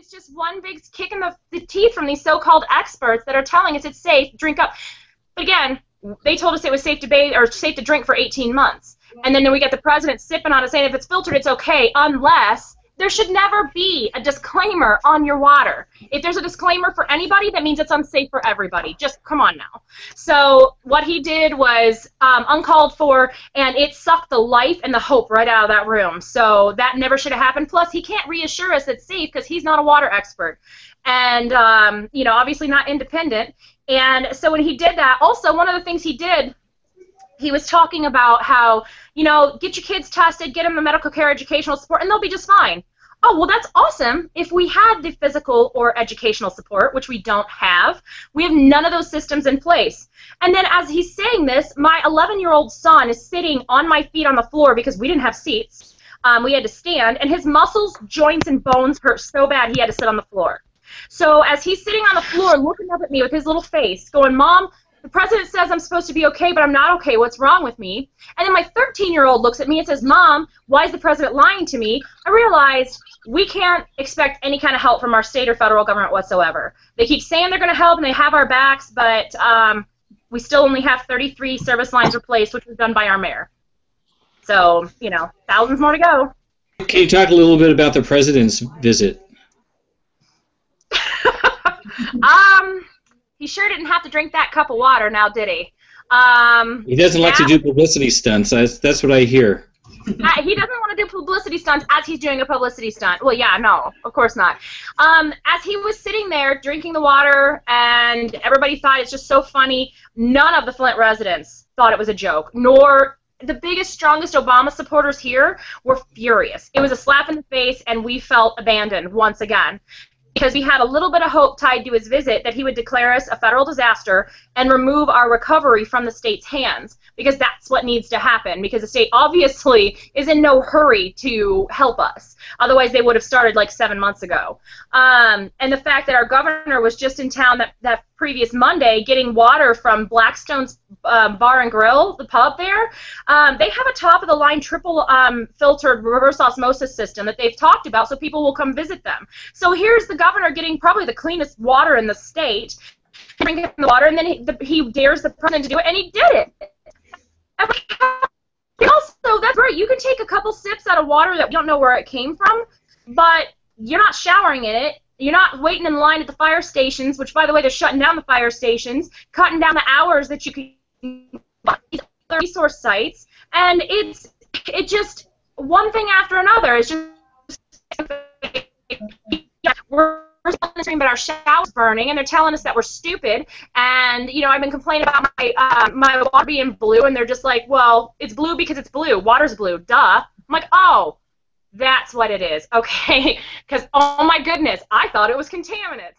it's just one big kick in the teeth from these so-called experts that are telling us it's safe, drink up. But again, they told us it was safe to bathe or safe to drink for 18 months. And then we get the president sipping on it saying if it's filtered, it's okay, unless there should never be a disclaimer on your water. If there's a disclaimer for anybody, that means it's unsafe for everybody. Just come on now. So what he did was uncalled for, and it sucked the life and the hope right out of that room. So that never should have happened. Plus, he can't reassure us it's safe because he's not a water expert. And, you know, obviously not independent. And so when he did that, also one of the things he did, he was talking about how, you know, get your kids tested, get them the medical care, educational support, and they'll be just fine. Oh, well, that's awesome. If we had the physical or educational support, which we don't have, we have none of those systems in place. And then as he's saying this, my 11-year-old son is sitting on my feet on the floor because we didn't have seats. We had to stand, and his muscles, joints, and bones hurt so bad he had to sit on the floor. So as he's sitting on the floor looking up at me with his little face, going, Mom, the president says I'm supposed to be okay, but I'm not okay. What's wrong with me? And then my 13-year-old looks at me and says, Mom, why is the president lying to me? I realized we can't expect any kind of help from our state or federal government whatsoever. They keep saying they're going to help and they have our backs, but we still only have 33 service lines replaced, which was done by our mayor. So, you know, thousands more to go. Can you talk a little bit about the president's visit? He sure didn't have to drink that cup of water now, did he? He doesn't like to do publicity stunts. That's what I hear. He doesn't want to do publicity stunts as he's doing a publicity stunt. Well, yeah, no, of course not. As he was sitting there drinking the water and everybody thought it's just so funny, none of the Flint residents thought it was a joke, nor the biggest, strongest Obama supporters here were furious. It was a slap in the face, and we felt abandoned once again, because we had a little bit of hope tied to his visit that he would declare us a federal disaster and remove our recovery from the state's hands, because that's what needs to happen, because the state obviously is in no hurry to help us. Otherwise, they would have started like 7 months ago. And the fact that our governor was just in town that previous Monday getting water from Blackstone's Bar and Grill, the pub there, they have a top-of-the-line triple filtered reverse osmosis system that they've talked about so people will come visit them. So here's the governor getting probably the cleanest water in the state, drinking the water, and then he dares the president to do it, and he did it. Also, that's right, you can take a couple sips out of water that we don't know where it came from, but you're not showering in it. You're not waiting in line at the fire stations, which, by the way, they're shutting down the fire stations, cutting down the hours that you can buy resource sites, and it's just one thing after another. It's just we're stream, but our shower's burning, and they're telling us that we're stupid. And you know, I've been complaining about my water being blue, and they're just like, well, it's blue because it's blue. Water's blue, duh. I'm like, oh, that's what it is, okay? Because, oh my goodness, I thought it was contaminants.